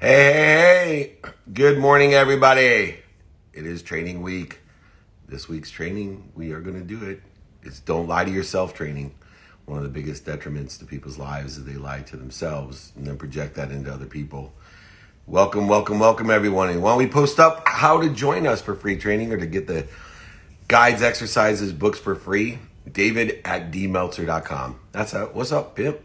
Hey, good morning, everybody. It is training week. This week's training, we are going to do it. It's don't lie to yourself training. One of the biggest detriments to people's lives is they lie to themselves and then project that into other people. Welcome, welcome, welcome, everyone. And why don't we post up how to join us for free training or to get the guides, exercises, books for free? David at dmeltzer.com. That's how. What's up, Pimp?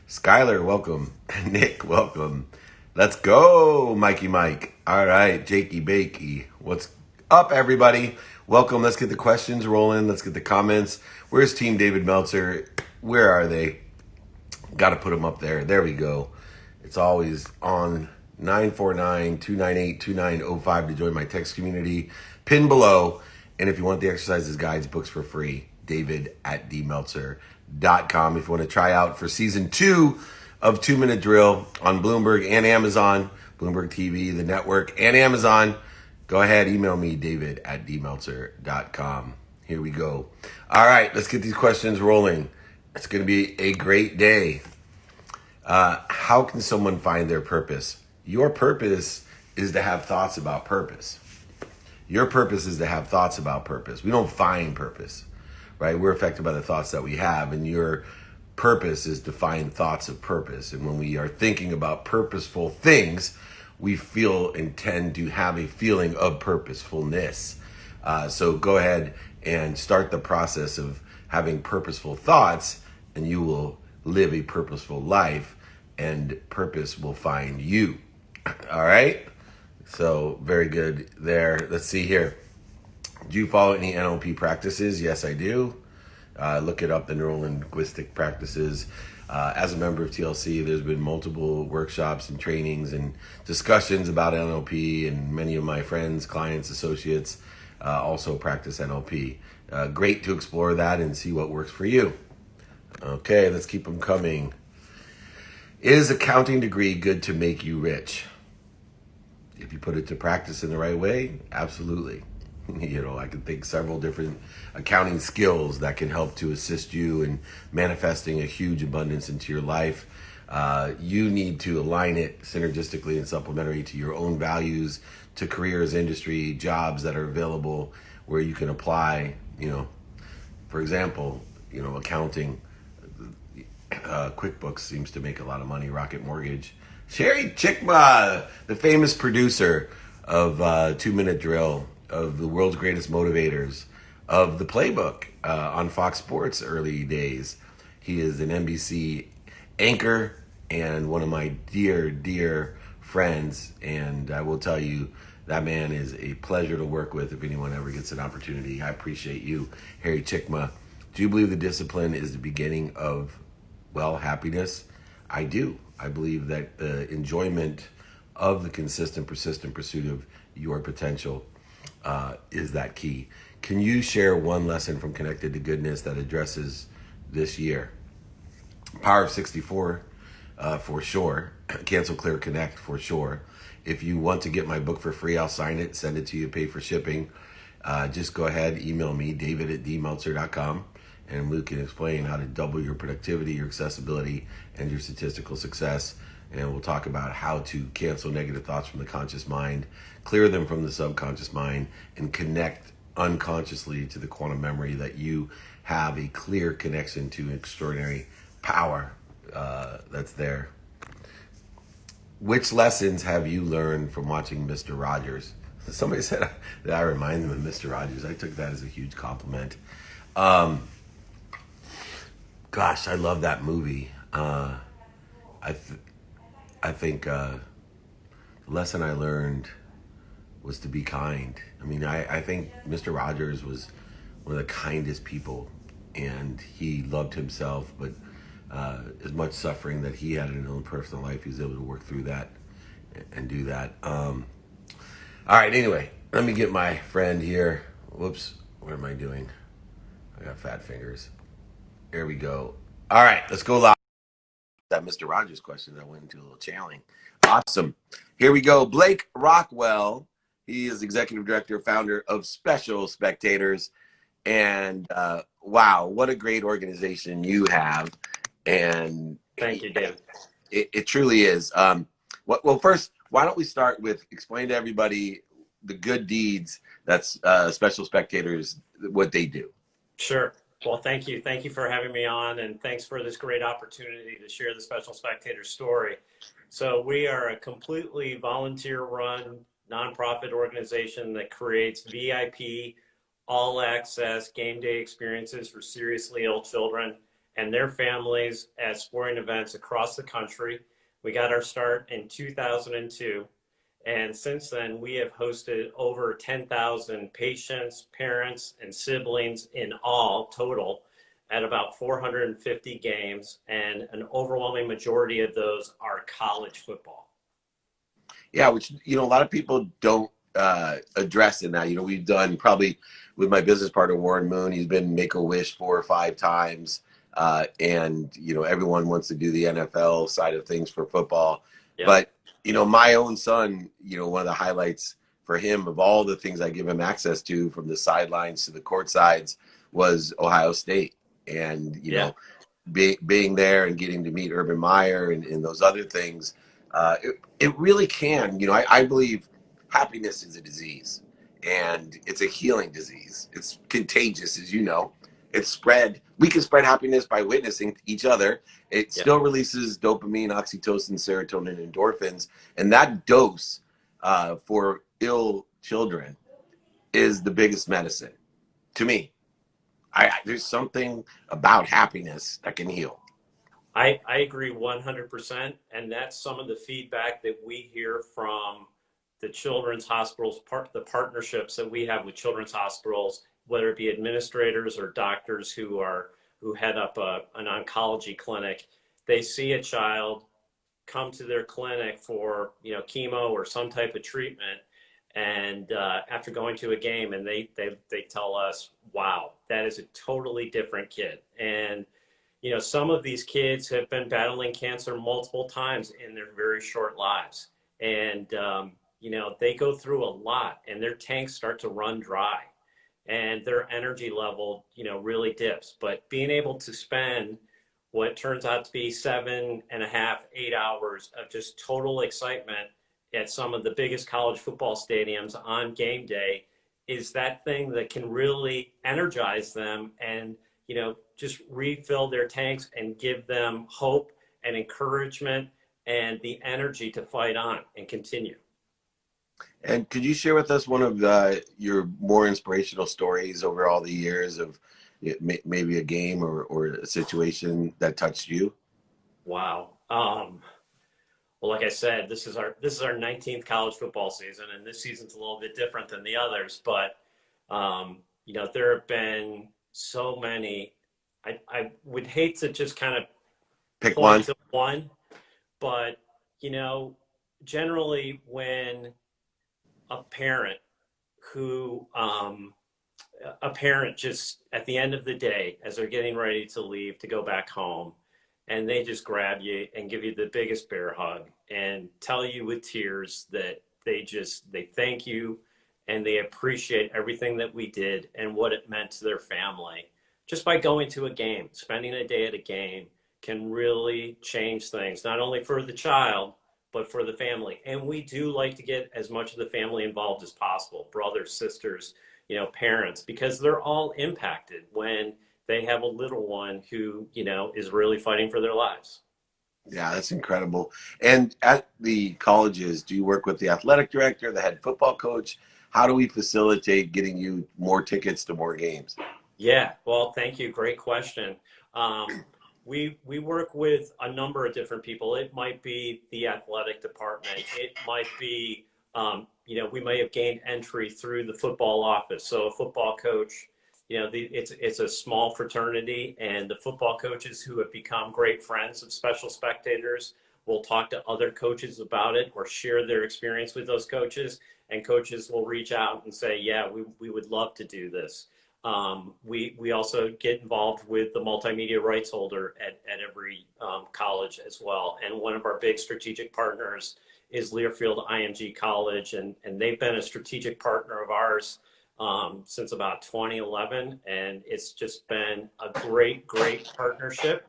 Skyler, welcome. Nick, welcome. Let's go, Mikey Mike. All right, jakey, bakey. What's up, everybody? Welcome. Let's get the questions rolling. Let's get the comments. Where's Team David Meltzer? Where are they? Got to put them up there. There we go. It's always on 949-298-2905 to join my text community. Pin below. And if you want the exercises, guides, books for free, David at dmeltzer.com. If you want to try out for season 2 of 2 Minute Drill on Bloomberg and Amazon, Bloomberg TV, the network, and Amazon, go ahead, email me, David at dmeltzer.com. Here we go. All right, let's get these questions rolling. It's going to be a great day. How can someone find their purpose? Your purpose is to have thoughts about purpose. Your purpose is to have thoughts about purpose. We don't find purpose, right? We're affected by the thoughts that we have, and your purpose is to find thoughts of purpose. And when we are thinking about purposeful things, we feel and tend to have a feeling of purposefulness. So go ahead and start the process of having purposeful thoughts, and you will live a purposeful life, and purpose will find you. All right? So very good there. Let's see here. Do you follow any Nlp practices? Yes, I do. Look it up, the neuro-linguistic practices. As a member of TLC, there's been multiple workshops and trainings and discussions about NLP, and many of my friends, clients, associates also practice NLP. Great to explore that and see what works for you. Okay, let's keep them coming. Is accounting degree good to make you rich? If you put it to practice in the right way, absolutely. I can think several different accounting skills that can help to assist you in manifesting a huge abundance into your life. You need to align it synergistically and supplementary to your own values, to careers, industry, jobs that are available where you can apply, for example, accounting. QuickBooks seems to make a lot of money. Rocket Mortgage. Sherry Chickma, the famous producer of 2 Minute Drill, of the world's greatest motivators, of the Playbook on Fox Sports early days. He is an NBC anchor and one of my dear, dear friends. And I will tell you, that man is a pleasure to work with if anyone ever gets an opportunity. I appreciate you, Harry Chickma. Do you believe the discipline is the beginning of, happiness? I do. I believe that the enjoyment of the consistent, persistent pursuit of your potential is that key. Can you share one lesson from Connected to Goodness that addresses this year? Power of 64 for sure. Cancel, Clear, Connect for sure. If you want to get my book for free, I'll sign it, send it to you, pay for shipping. Just go ahead, email me, David at dmeltzer.com. And we can explain how to double your productivity, your accessibility, and your statistical success. And we'll talk about how to cancel negative thoughts from the conscious mind, clear them from the subconscious mind, and connect unconsciously to the quantum memory that you have a clear connection to extraordinary power that's there. Which lessons have you learned from watching Mr. Rogers? Somebody said that I remind them of Mr. Rogers. I took that as a huge compliment. Gosh, I love that movie. I think the lesson I learned was to be kind. I think Mr. Rogers was one of the kindest people, and he loved himself, but as much suffering that he had in his own personal life, he was able to work through that and do that. All right, anyway, let me get my friend here. Whoops, what am I doing? I got fat fingers. There we go. All right, let's go live. That Mr. Rogers question that went into a little channeling. Awesome. Here we go. Blake Rockwell. He is executive director, founder of Special Spectators. And wow, what a great organization you have. And Thank you, David. it truly is. Well, first, why don't we start with explain to everybody the good deeds that's special spectators, what they do. Sure. Well, thank you. Thank you for having me on, and thanks for this great opportunity to share the Special Spectator story. So we are a completely volunteer-run nonprofit organization that creates VIP, all-access game day experiences for seriously ill children and their families at sporting events across the country. We got our start in 2002. And since then, we have hosted over 10,000 patients, parents, and siblings in all total at about 450 games. And an overwhelming majority of those are college football. Yeah, which, a lot of people don't address in that. We've done probably with my business partner, Warren Moon, he's been Make-A-Wish 4 or 5 times. And, everyone wants to do the NFL side of things for football. Yep. But, my own son, one of the highlights for him of all the things I give him access to from the sidelines to the court sides was Ohio State. And, being there and getting to meet Urban Meyer and those other things, it really can. I believe happiness is a disease, and it's a healing disease. It's contagious, as you know. It's spread. We can spread happiness by witnessing each other. It still releases dopamine, oxytocin, serotonin, endorphins, and that dose for ill children is the biggest medicine to me. There's something about happiness that can heal. I agree 100%. And that's some of the feedback that we hear from the children's hospitals, the partnerships that we have with children's hospitals, whether it be administrators or doctors who head up an oncology clinic. They see a child come to their clinic for chemo or some type of treatment, and after going to a game, and they tell us, wow, that is a totally different kid. And some of these kids have been battling cancer multiple times in their very short lives, and they go through a lot, and their tanks start to run dry, and their energy level really dips. But being able to spend what turns out to be 7.5, 8 hours of just total excitement at some of the biggest college football stadiums on game day is that thing that can really energize them and just refill their tanks and give them hope and encouragement and the energy to fight on and continue. And could you share with us one of your more inspirational stories over all the years of maybe a game or a situation that touched you? Wow. Well, like I said, this is our 19th college football season, and this season's a little bit different than the others. But there have been so many. I would hate to just kind of Pick point one. to one, but generally when a parent who a parent just at the end of the day, as they're getting ready to leave to go back home, and they just grab you and give you the biggest bear hug and tell you with tears that they thank you and they appreciate everything that we did and what it meant to their family. Just by going to a game, spending a day at a game can really change things, not only for the child, but for the family. And we do like to get as much of the family involved as possible, brothers, sisters, parents, because they're all impacted when they have a little one who, is really fighting for their lives. Yeah, that's incredible. And at the colleges, do you work with the athletic director, the head football coach? How do we facilitate getting you more tickets to more games? Yeah, well, thank you. Great question. We work with a number of different people. It might be the athletic department. It might be, we may have gained entry through the football office. So a football coach, it's a small fraternity, and the football coaches who have become great friends of special spectators will talk to other coaches about it or share their experience with those coaches. And coaches will reach out and say, yeah, we would love to do this. We also get involved with the multimedia rights holder at every college as well. And one of our big strategic partners is Learfield IMG College, and they've been a strategic partner of ours since about 2011. And it's just been a great partnership.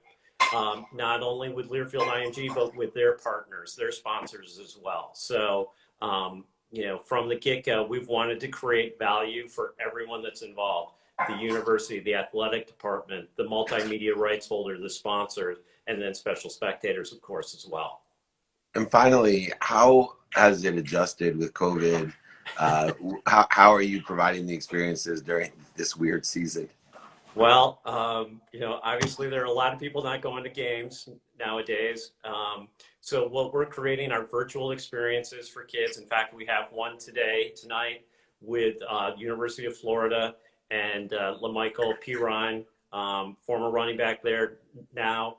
not only with Learfield IMG, but with their partners, their sponsors as well. So, from the get-go, we've wanted to create value for everyone that's involved. The university, the athletic department, the multimedia rights holder, the sponsors, and then special spectators, of course, as well. And finally, how has it adjusted with COVID? How are you providing the experiences during this weird season? Well, obviously there are a lot of people not going to games nowadays. So what we're creating are virtual experiences for kids. In fact, we have one tonight with University of Florida and LaMichael Pirine, former running back there, now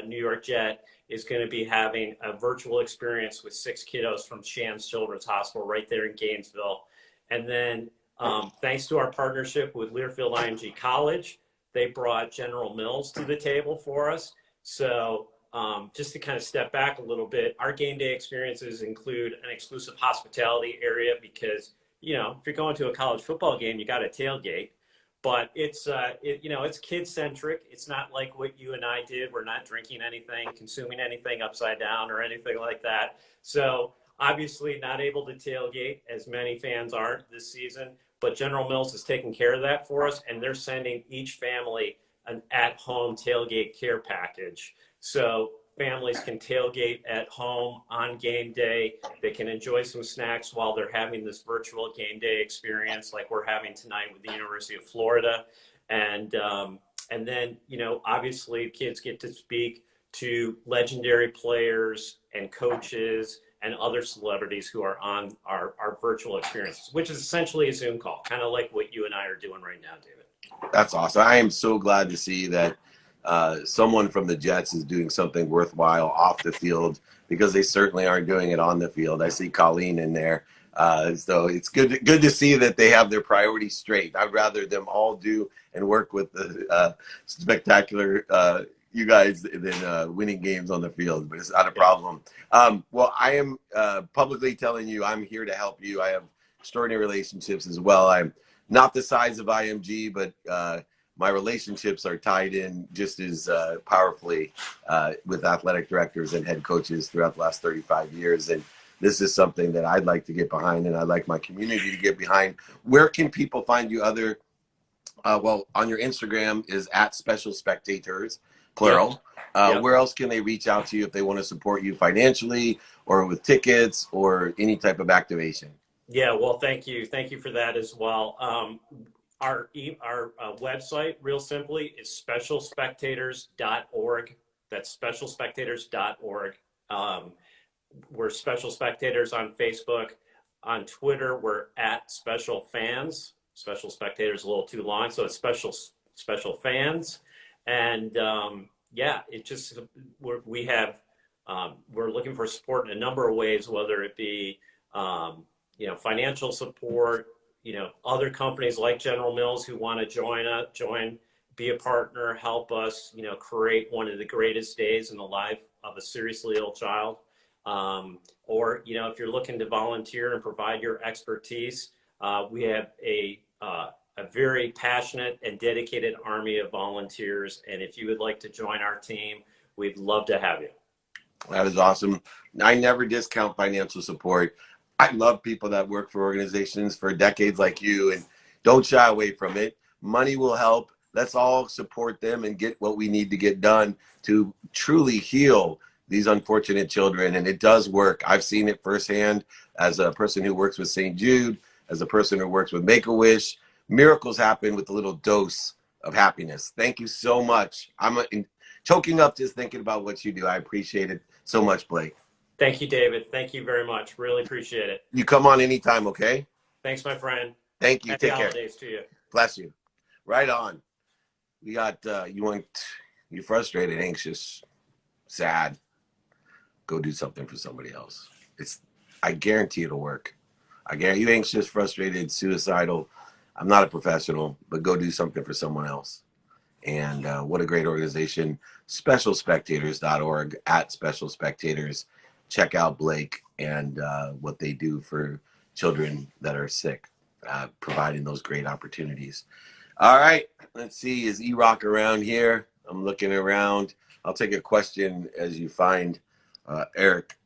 New York Jet, is going to be having a virtual experience with 6 kiddos from Shands Children's Hospital right there in Gainesville. And then thanks to our partnership with Learfield IMG College, they brought General Mills to the table for us. So just to kind of step back a little bit, our game day experiences include an exclusive hospitality area because, if you're going to a college football game, you got to tailgate. But it's kid centric. It's not like what you and I did. We're not drinking anything, consuming anything upside down or anything like that. So obviously not able to tailgate as many fans aren't this season, but General Mills is taking care of that for us, and they're sending each family an at-home tailgate care package. So families can tailgate at home on game day. They can enjoy some snacks while they're having this virtual game day experience like we're having tonight with the University of Florida. And then, obviously kids get to speak to legendary players and coaches and other celebrities who are on our virtual experiences, which is essentially a Zoom call, kind of like what you and I are doing right now, David. That's awesome. I am so glad to see that someone from the Jets is doing something worthwhile off the field, because they certainly aren't doing it on the field. I see Colleen in there. So it's good to see that they have their priorities straight. I'd rather them all do and work with the spectacular you guys than winning games on the field, but it's not a problem. Well, I am publicly telling you I'm here to help you. I have extraordinary relationships as well. I'm not the size of IMG, but my relationships are tied in just as powerfully with athletic directors and head coaches throughout the last 35 years. And this is something that I'd like to get behind, and I'd like my community to get behind. Where can people find you other? Well, on your Instagram is at Special Spectators, plural. Yep. Where else can they reach out to you if they want to support you financially or with tickets or any type of activation? Yeah, well, thank you. Thank you for that as well. Our website, real simply, is specialspectators.org. That's specialspectators.org. We're Special Spectators on Facebook. On Twitter, we're at Special Fans. Special Spectators a little too long, so it's Special Fans. And it just we're looking for support in a number of ways, whether it be financial support, other companies like General Mills who want to join, be a partner, help us, create one of the greatest days in the life of a seriously ill child. Or, if you're looking to volunteer and provide your expertise, we have a very passionate and dedicated army of volunteers. And if you would like to join our team, we'd love to have you. That is awesome. I never discount financial support. I love people that work for organizations for decades like you, and don't shy away from it. Money will help. Let's all support them and get what we need to get done to truly heal these unfortunate children. And it does work. I've seen it firsthand as a person who works with St. Jude, as a person who works with Make-A-Wish. Miracles happen with a little dose of happiness. Thank you so much. I'm choking up just thinking about what you do. I appreciate it so much, Blake. Thank you, David. Thank you very much. Really appreciate it. You come on anytime, okay? Thanks, my friend. Thank you. Happy Take care. holidays to you. Bless you. Right on. We got you frustrated, anxious, sad. Go do something for somebody else. I guarantee it'll work. I guarantee you anxious, frustrated, suicidal. I'm not a professional, but go do something for someone else. And what a great organization. Specialspectators.org, at Special Spectators. Check out Blake and what they do for children that are sick, providing those great opportunities. All right, let's see. Is E-Rock around here? I'm looking around. I'll take a question as you find Eric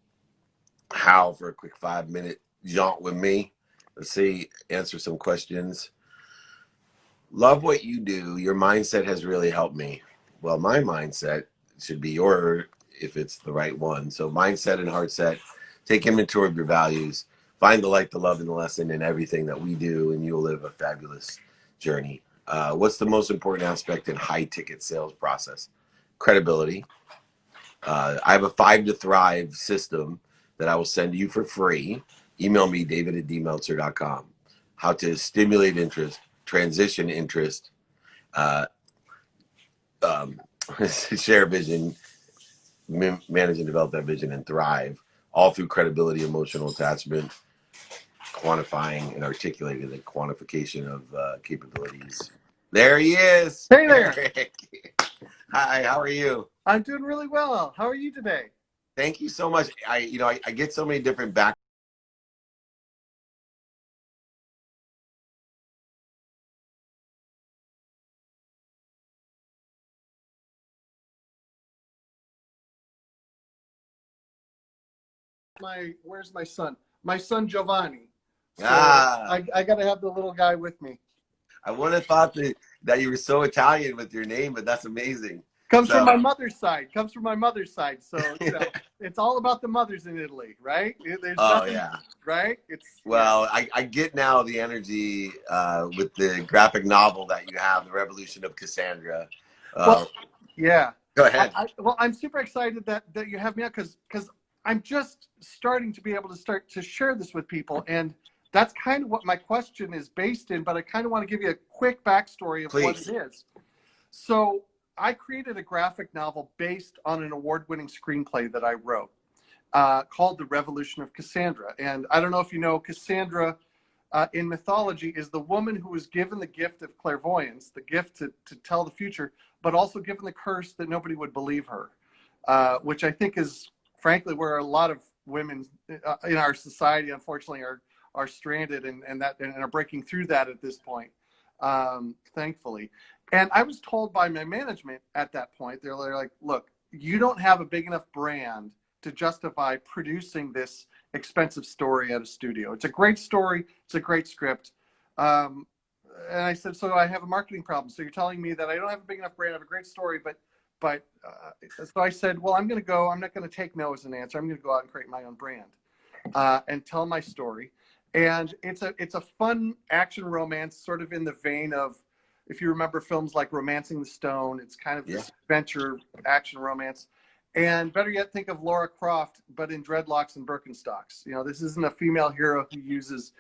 Howe for a quick 5-minute jaunt with me. Let's see, answer some questions. Love what you do. Your mindset has really helped me. Well, my mindset should be your, if it's the right one. So mindset and heart set, take inventory of your values, find the light, the love, and the lesson in everything that we do, and you'll live a fabulous journey. What's the most important aspect in high ticket sales process? Credibility. I have a 5 to Thrive system that I will send you for free. Email me, david@dmeltzer.com. How to stimulate interest, transition interest, uh, um, share vision, manage and develop that vision, and thrive, all through credibility, emotional attachment, quantifying and articulating the quantification of capabilities. There he is. Hey there. Eric. Hi, how are you? I'm doing really well. How are you today? Thank you so much. I get so many different back. Where's my son? My son Giovanni. So Ah, I got to have the little guy with me. I would have thought that you were so Italian with your name, but that's amazing. Comes from So, my mother's side. So it's all about the mothers in Italy, right? There's oh nothing, yeah. right? Well, I get now the energy with the graphic novel that you have, The Revolution of Cassandra. Uh, Well, yeah. Go ahead. I'm super excited that you have me out because I'm just starting to be able to share this with people, and that's kind of what my question is based in. But I kind of want to give you a quick backstory of what Please. it is. So I created a graphic novel based on an award-winning screenplay that I wrote called The Revolution of Cassandra. And I don't know if you know, Cassandra in mythology is the woman who was given the gift of clairvoyance, the gift to tell the future, but also given the curse that nobody would believe her, which I think is frankly where a lot of women in our society, unfortunately, are stranded and are breaking through that at this point, thankfully. And I was told by my management at that point, they're like, look, you don't have a big enough brand to justify producing this expensive story at a studio. It's a great story. It's a great script. And I said, so I have a marketing problem. So you're telling me that I don't have a big enough brand. I have a great story, but so I said, well, I'm not going to take no as an answer. I'm going to go out and create my own brand and tell my story. And it's a fun action romance, sort of in the vein of, if you remember films like Romancing the Stone, it's kind of this adventure action romance. And better yet, think of Laura Croft, but in dreadlocks and Birkenstocks. You know, this isn't a female hero who uses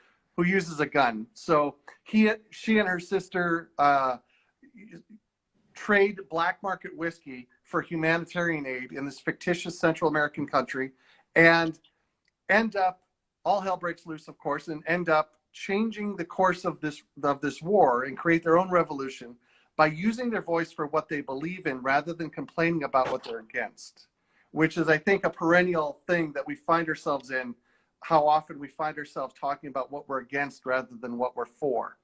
a gun. So she and her sister trade black market whiskey for humanitarian aid in this fictitious Central American country, and end up, all hell breaks loose, of course, and end up changing the course of this war and create their own revolution by using their voice for what they believe in rather than complaining about what they're against, which is, I think, a perennial thing that we find ourselves in. How often we find ourselves talking about what we're against rather than what we're for.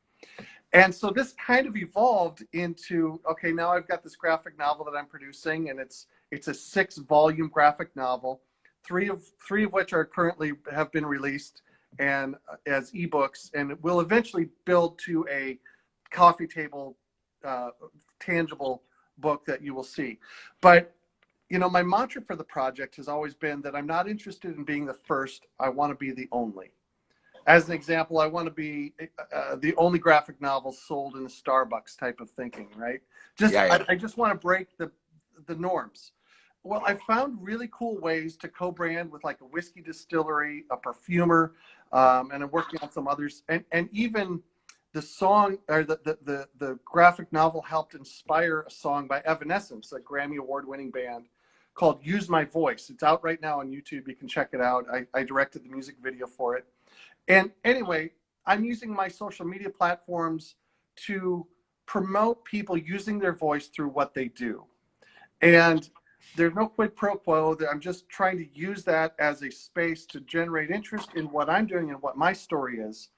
And so this kind of evolved into, okay, now I've got this graphic novel that I'm producing, and it's a 6-volume graphic novel, three of which are currently have been released and as ebooks, and it will eventually build to a coffee table tangible book that you will see. But you know, my mantra for the project has always been that I'm not interested in being the first. I want to be the only. As an example, I want to be the only graphic novel sold in a Starbucks type of thinking, right? I just want to break the norms. Well, I found really cool ways to co-brand with like a whiskey distillery, a perfumer, and I'm working on some others. And even the song or the graphic novel helped inspire a song by Evanescence, a Grammy Award-winning band called Use My Voice. It's out right now on YouTube. You can check it out. I directed the music video for it. And anyway, I'm using my social media platforms to promote people using their voice through what they do. And there's no quid pro quo. I'm just trying to use that as a space to generate interest in what I'm doing and what my story is.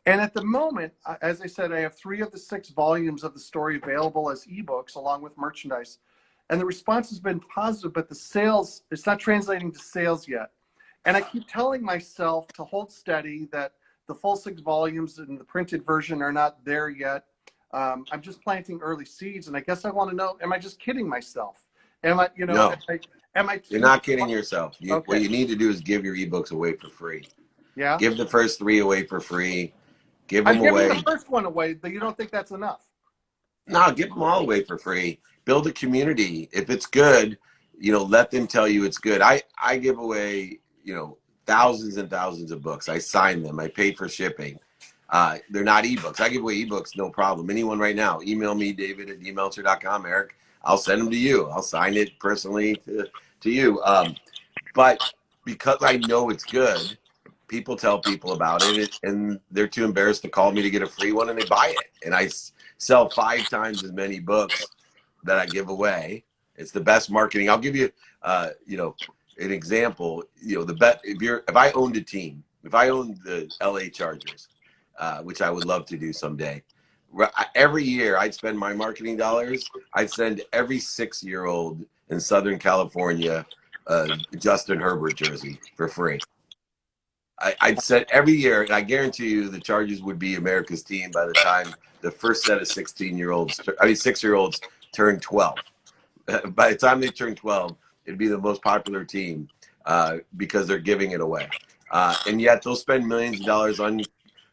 And at the moment, as I said, I have 3 of the 6 volumes of the story available as ebooks along with merchandise. and the response has been positive, but the sales, it's not translating to sales yet. And I keep telling myself to hold steady, that the full 6 volumes in the printed version are not there yet. I'm just planting early seeds, and I guess I want to know, am I just kidding myself? Am I, No, am I you're not kidding yourself. Okay. What you need to do is give your ebooks away for free. Yeah. Give the first 3 away for free. Give I'm them giving away. the first one away, but you don't think that's enough? No, give them all away for free. Build a community. If it's good, let them tell you it's good. I give away, thousands and thousands of books. I sign them. I pay for shipping. They're not ebooks. I give away ebooks, no problem. Anyone right now, email me, david@dmeltzer.com, Eric. I'll send them to you. I'll sign it personally to you. But because I know it's good, people tell people about it, and they're too embarrassed to call me to get a free one, and they buy it. And I sell 5 times as many books that I give away. It's the best marketing. I'll give you, an example. The bet if I owned a team, if I owned the LA Chargers, which I would love to do someday, every year I'd spend my marketing dollars. I'd send every 6-year-old in Southern California Justin Herbert jersey for free. I'd send every year, and I guarantee you the Chargers would be America's team by the time the first set of 6-year-olds turned 12. By the time they turn 12, it'd be the most popular team because they're giving it away. And yet they'll spend millions of dollars on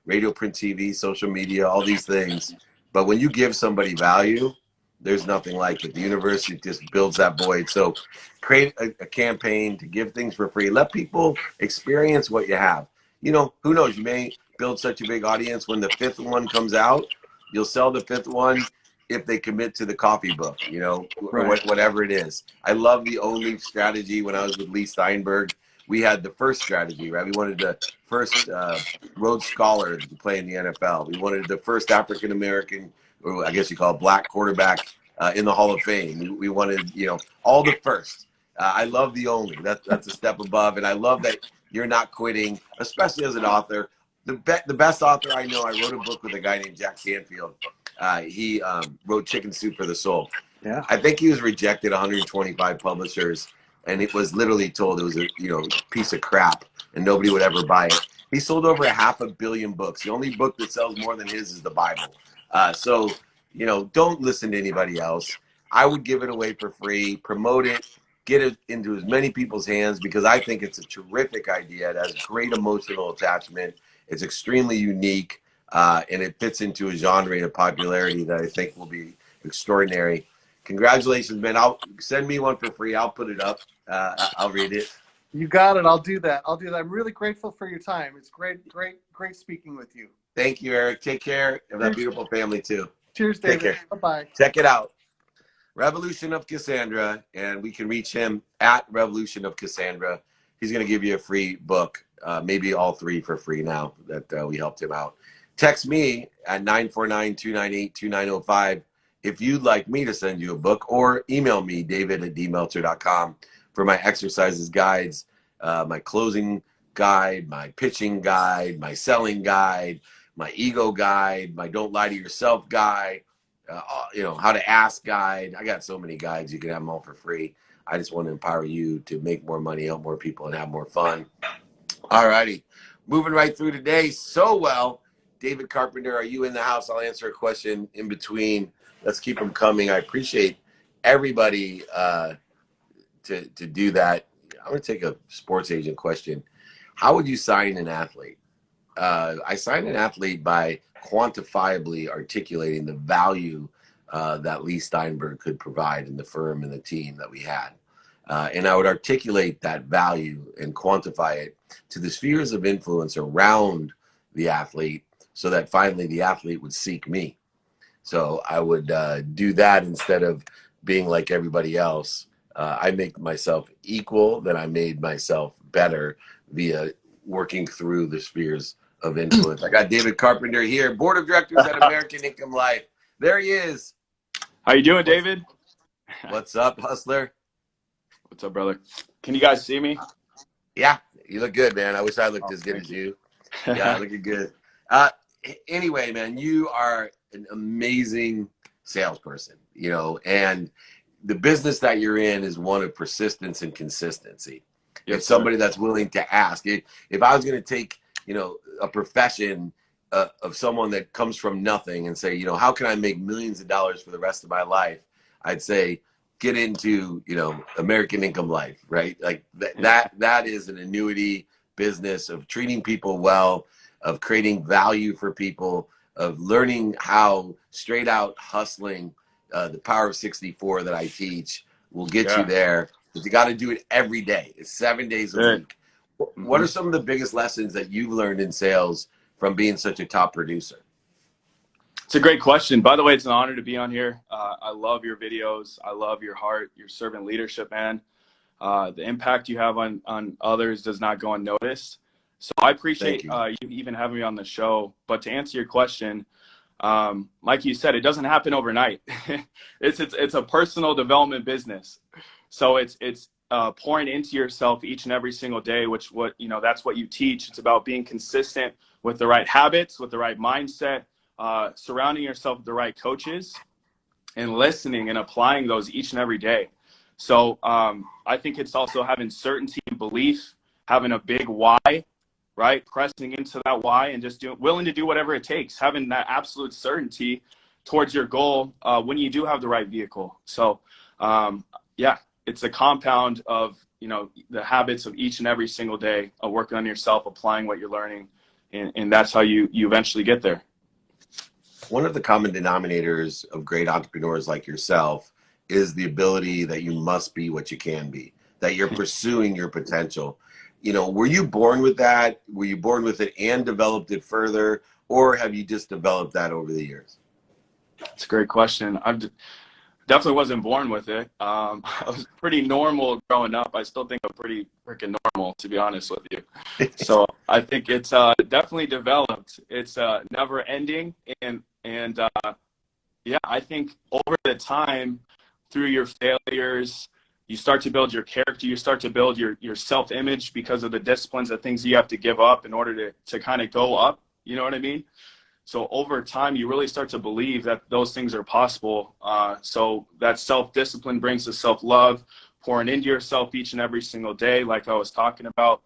radio, print, TV, social media, all these things. But when you give somebody value, there's nothing like it. The universe, it just builds that void. So create a campaign to give things for free. Let people experience what you have. Who knows? You may build such a big audience. When the 5th one comes out, you'll sell the 5th one if they commit to the coffee book, or whatever it is. I love the only strategy. When I was with Lee Steinberg, we had the first strategy, right? We wanted the first Rhodes Scholar to play in the NFL. We wanted the first African-American, or I guess you call it black quarterback in the Hall of Fame. We wanted, all the first. I love the only. That's a step above. And I love that you're not quitting, especially as an author. The best author I know, I wrote a book with a guy named Jack Canfield. He wrote Chicken Soup for the Soul. Yeah. I think he was rejected 125 publishers, and it was literally told it was a piece of crap and nobody would ever buy it. He sold over 500 million books. The only book that sells more than his is the Bible. So don't listen to anybody else. I would give it away for free, promote it, get it into as many people's hands, because I think it's a terrific idea. It has great emotional attachment. It's extremely unique. And it fits into a genre and a popularity that I think will be extraordinary. Congratulations, man. Send me one for free. I'll put it up. I'll read it. You got it. I'll do that. I'm really grateful for your time. It's great speaking with you. Thank you, Eric. Take care of that beautiful family too. Cheers, David. Take care. Bye-bye. Check it out. Revolution of Cassandra, and we can reach him at Revolution of Cassandra. He's going to give you a free book, maybe all 3 for free now that we helped him out. Text me at 949-298-2905 if you'd like me to send you a book, or email me, david@dmeltzer.com, for my exercises guides, my closing guide, my pitching guide, my selling guide, my ego guide, my don't lie to yourself guide, how to ask guide. I got so many guides. You can have them all for free. I just want to empower you to make more money, help more people, and have more fun. All righty. Moving right through today so well. David Carpenter, are you in the house? I'll answer a question in between. Let's keep them coming. I appreciate everybody to do that. I'm going to take a sports agent question. How would you sign an athlete? I sign an athlete by quantifiably articulating the value that Lee Steinberg could provide in the firm and the team that we had. And I would articulate that value and quantify it to the spheres of influence around the athlete, so that finally the athlete would seek me. So I would do that instead of being like everybody else. I make myself equal, then I made myself better via working through the spheres of influence. I got David Carpenter here, Board of Directors at American Income Life. There he is. How you doing, David? What's up, hustler? What's up, brother? Can you guys see me? Yeah, you look good, man. I wish I looked as good as you. Yeah, looking good. Anyway, man, you are an amazing salesperson, and the business that you're in is one of persistence and consistency. Yes, It's somebody sir. that's willing to ask. If I was going to take, a profession of someone that comes from nothing and say, how can I make millions of dollars for the rest of my life? I'd say get into, American Income Life, right? Like that is an annuity business of treating people well, of creating value for people, of learning how straight out hustling, the power of 64 that I teach will get you Yeah. there. But you got to do it every day. It's 7 days a Good. week. What are some of the biggest lessons that you've learned in sales from being such a top producer? It's a great question. By the way, it's an honor to be on here. I love your videos. I love your heart, your servant leadership, man. The impact you have on others does not go unnoticed. So I appreciate you even having me on the show. But to answer your question, like you said, it doesn't happen overnight. It's a personal development business. So it's pouring into yourself each and every single day, that's what you teach. It's about being consistent with the right habits, with the right mindset, surrounding yourself with the right coaches, and listening and applying those each and every day. So I think it's also having certainty and belief, having a big why, right? Pressing into that why and just willing to do whatever it takes, having that absolute certainty towards your goal when you do have the right vehicle. So yeah, it's a compound of, the habits of each and every single day of working on yourself, applying what you're learning. And that's how you eventually get there. One of the common denominators of great entrepreneurs like yourself is the ability that you must be what you can be, that you're pursuing your potential. Were you born with that? Were you born with it and developed it further? Or have you just developed that over the years? It's a great question. I definitely wasn't born with it. I was pretty normal growing up. I still think I'm pretty freaking normal, to be honest with you. So I think it's definitely developed. It's never ending. And yeah, I think over the time, through your failures, you start to build your character, you start to build your self-image because of the disciplines, the things you have to give up in order to kind of go up, you know what I mean? So over time, you really start to believe that those things are possible. So that self-discipline brings the self-love, pouring into yourself each and every single day, like I was talking about.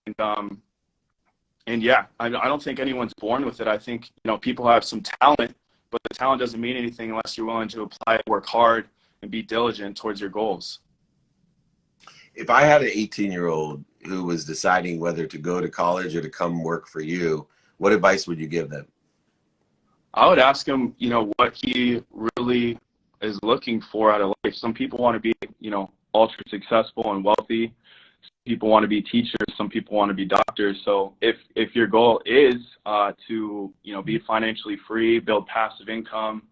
And yeah, I don't think anyone's born with it. I think, people have some talent, but the talent doesn't mean anything unless you're willing to apply it, work hard, and be diligent towards your goals. If I had an 18-year-old who was deciding whether to go to college or to come work for you, what advice would you give them? I would ask him, what he really is looking for out of life. Some people want to be, ultra successful and wealthy. Some people want to be teachers. Some people want to be doctors. So if your goal is to, be financially free, build passive income,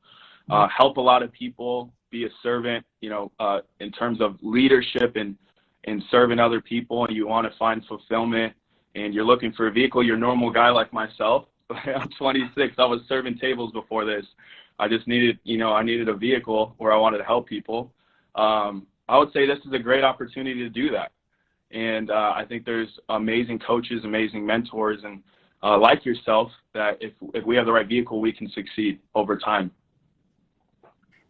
help a lot of people, be a servant, in terms of leadership and serving other people, and you want to find fulfillment, and you're looking for a vehicle, you're a normal guy like myself. I'm 26. I was serving tables before this. I just needed, I needed a vehicle where I wanted to help people. I would say this is a great opportunity to do that. And I think there's amazing coaches, amazing mentors, and like yourself, that if we have the right vehicle, we can succeed over time.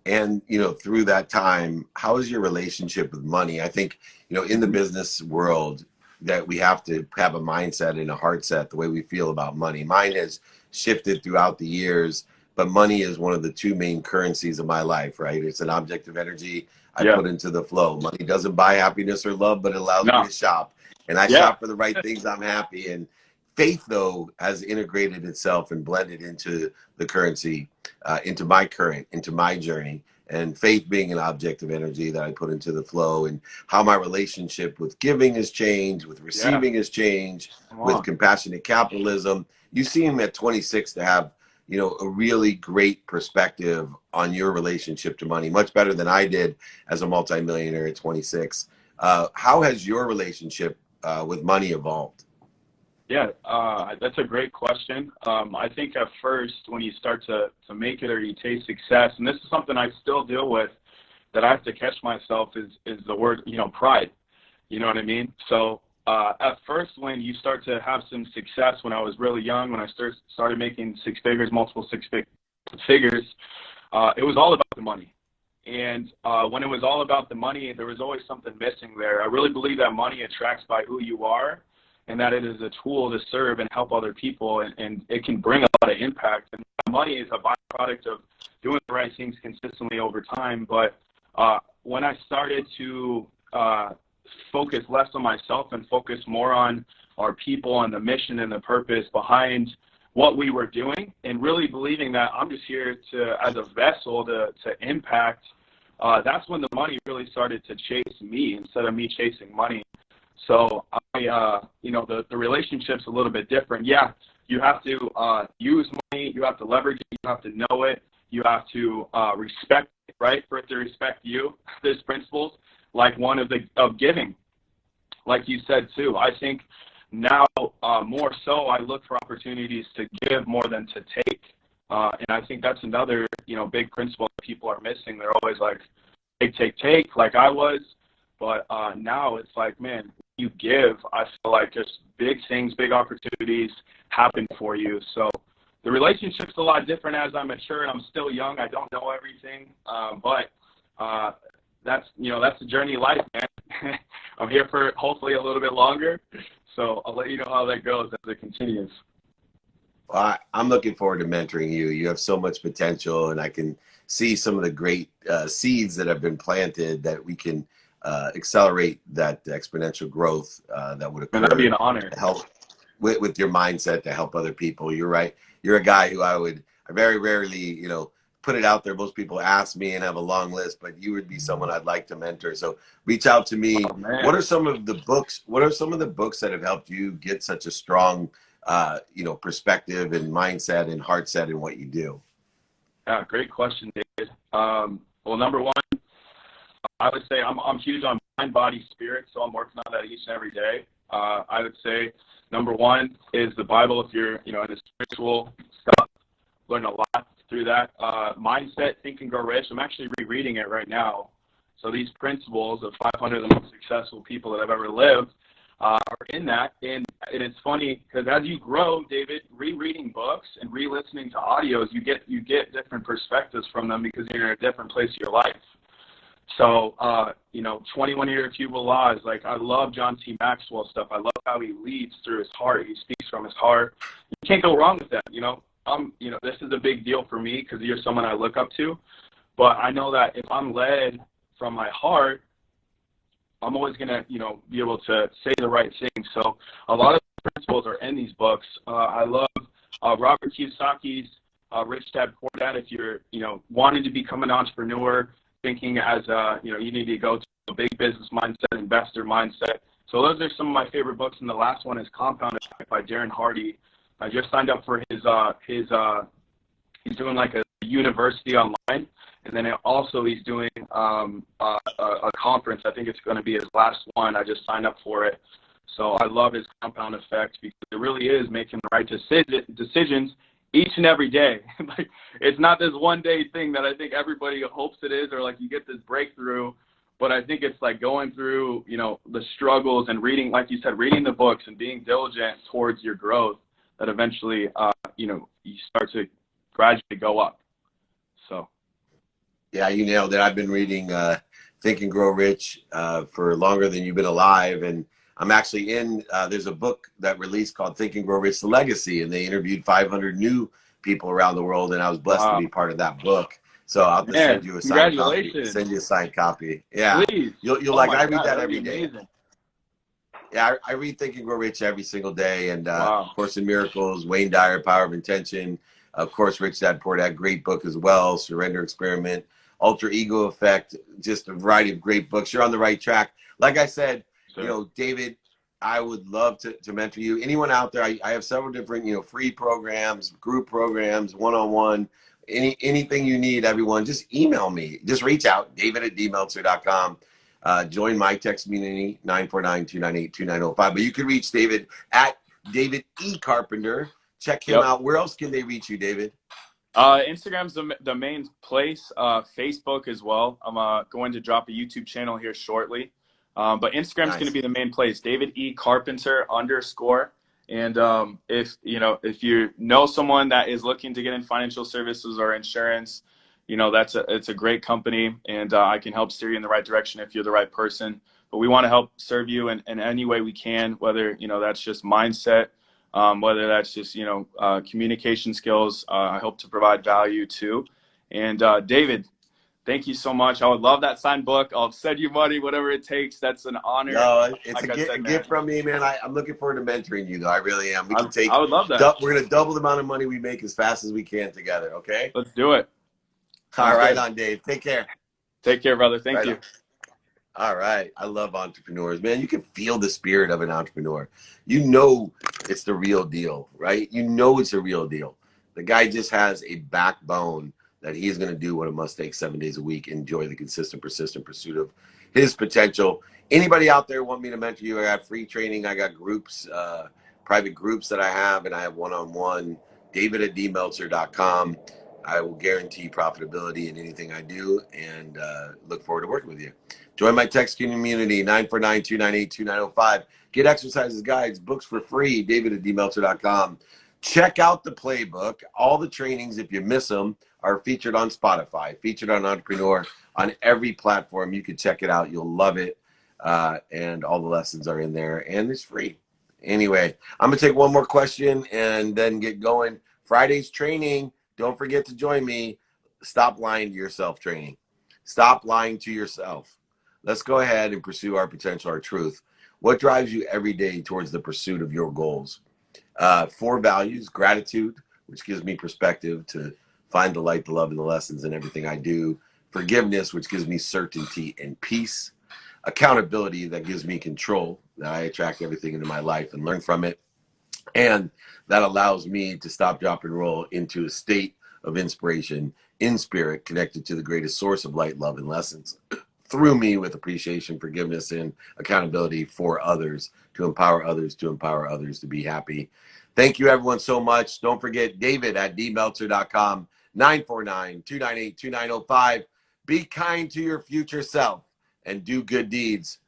And, through that time, how is your relationship with money? I think, in the business world, that we have to have a mindset and a heart set the way we feel about money. Mine has shifted throughout the years, but money is one of the two main currencies of my life, right? It's an object of energy I put into the flow. Money doesn't buy happiness or love, but it allows me to shop. And I shop for the right things. I'm happy. And faith, though, has integrated itself and blended into the currency, into my current, into my journey. And faith being an object of energy that I put into the flow, and how my relationship with giving has changed, with receiving has changed, with compassionate capitalism. You seem at 26 to have, a really great perspective on your relationship to money, much better than I did as a multimillionaire at 26. How has your relationship with money evolved? Yeah, that's a great question. I think at first, when you start to make it or you taste success, and this is something I still deal with, that I have to catch myself, is the word, pride. You know what I mean? So at first, when you start to have some success, when I was really young, when I started making six figures, multiple six figures, it was all about the money. And when it was all about the money, there was always something missing there. I really believe that money attracts by who you are, and that it is a tool to serve and help other people, and it can bring a lot of impact. And money is a byproduct of doing the right things consistently over time. But when I started to focus less on myself and focus more on our people and the mission and the purpose behind what we were doing, and really believing that I'm just here to, as a vessel to impact, that's when the money really started to chase me instead of me chasing money. So I, the relationship's a little bit different. Yeah, you have to use money, you have to leverage it, you have to know it, you have to respect it, right? For it to respect you, there's principles like one of giving, like you said too. I think now more so I look for opportunities to give more than to take, and I think that's another big principle that people are missing. They're always like take like I was, but now it's like, man, you give, I feel like just big things, big opportunities happen for you. So the relationship's a lot different as I mature. I'm still young, I don't know everything, but that's the journey of life, man. I'm here for hopefully a little bit longer. So I'll let you know how that goes as it continues. Well, I'm looking forward to mentoring you. You have so much potential, and I can see some of the great seeds that have been planted that we can accelerate that exponential growth that would occur. And that'd be an honor. To help with your mindset to help other people. You're right. You're a guy who I very rarely, put it out there. Most people ask me and have a long list, but you would be someone I'd like to mentor. So reach out to me. Oh, what are some of the books that have helped you get such a strong, perspective and mindset and heart set in what you do? Yeah, great question, David. Well, number one, I would say I'm huge on mind, body, spirit, so I'm working on that each and every day. I would say number one is the Bible. If you're, in the spiritual stuff, learn a lot through that. Mindset, Think and Grow Rich. I'm actually rereading it right now. So these principles of 500 of the most successful people that have ever lived are in that. And it's funny because as you grow, David, rereading books and re-listening to audios, you get different perspectives from them because you're in a different place in your life. So, 21 Irrefutable Laws, like I love John T. Maxwell stuff. I love how he leads through his heart. He speaks from his heart. You can't go wrong with that, this is a big deal for me because you're someone I look up to. But I know that if I'm led from my heart, I'm always going to, be able to say the right thing. So a lot of the principles are in these books. I love Robert Kiyosaki's Rich Dad Poor Dad. If you're, wanting to become an entrepreneur, thinking as, you need to go to a big business mindset, investor mindset. So those are some of my favorite books. And the last one is Compound Effect by Darren Hardy. I just signed up for his he's doing like a university online. And then also he's doing a conference. I think it's going to be his last one. I just signed up for it. So I love his Compound Effect because it really is making the right decisions each and every day. Like it's not this one day thing that I think everybody hopes it is, or like you get this breakthrough. But I think it's like going through, the struggles and reading, like you said, reading the books and being diligent towards your growth that eventually, you start to gradually go up. So. Yeah, you nailed it. I've been reading Think and Grow Rich for longer than you've been alive. And I'm actually there's a book that released called Think and Grow Rich, The Legacy. And they interviewed 500 new people around the world. And I was blessed to be part of that book. So I'll just send you a signed copy. Send you a signed copy. Yeah. Please. You'll I read that every day. Amazing. Yeah, I read Think and Grow Rich every single day. And Course in Miracles, Wayne Dyer, Power of Intention. Of course, Rich Dad Poor Dad, great book as well. Surrender Experiment. Alter Ego Effect, just a variety of great books. You're on the right track. Like I said, David, I would love to mentor you. Anyone out there, I have several different, free programs, group programs, one-on-one, anything you need, everyone, just email me. Just reach out, david@dmeltzer.com. Join my text community, 949-298-2905. But you can reach David at David E. Carpenter. Check him out. Where else can they reach you, David? Instagram's the main place. Facebook as well. I'm going to drop a YouTube channel here shortly. But Instagram's going to be the main place. David E. Carpenter _ And if you know someone that is looking to get in financial services or insurance, you know, it's a great company, and I can help steer you in the right direction if you're the right person. But we want to help serve you in any way we can, whether, you know, that's just mindset, whether that's just, you know, communication skills. I hope to provide value too. And David, thank you so much. I would love that signed book. I'll send you money, whatever it takes. That's an honor. No, it's Like a I said, gift man, from me, man. I'm looking forward to mentoring you, though. I really am. We can take. I would love that. We're gonna double the amount of money we make as fast as we can together. Okay. Let's do it. All Sounds right, good. on Dave. Take care. Take care, brother. Thank Right you. on. All right. I love entrepreneurs, man. You can feel the spirit of an entrepreneur. You know it's the real deal, right? You know it's a real deal. The guy just has a backbone that he's going to do what it must take 7 days a week, enjoy the consistent, persistent pursuit of his potential. Anybody out there want me to mentor you? I got free training. I got groups, private groups that I have, and I have one-on-one. David@dmeltzer.com. I will guarantee profitability in anything I do, and look forward to working with you. Join my text community, 949-298-2905. Get exercises, guides, books for free, David@dmeltzer.com. Check out the playbook. All the trainings, if you miss them, are featured on Spotify, featured on Entrepreneur, on every platform. You can check it out. You'll love it. And all the lessons are in there, and it's free. Anyway, I'm going to take one more question and then get going. Friday's training. Don't forget to join me. Stop lying to yourself training. Stop lying to yourself. Let's go ahead and pursue our potential, our truth. What drives you every day towards the pursuit of your goals? 4 values: gratitude, which gives me perspective to find the light, the love, and the lessons in everything I do. Forgiveness, which gives me certainty and peace. Accountability, that gives me control, that I attract everything into my life and learn from it. And that allows me to stop, drop, and roll into a state of inspiration in spirit, connected to the greatest source of light, love, and lessons through me, with appreciation, forgiveness, and accountability for others, to empower others, to be happy. Thank you, everyone, so much. Don't forget, David@dmeltzer.com, 949-298-2905. Be kind to your future self and do good deeds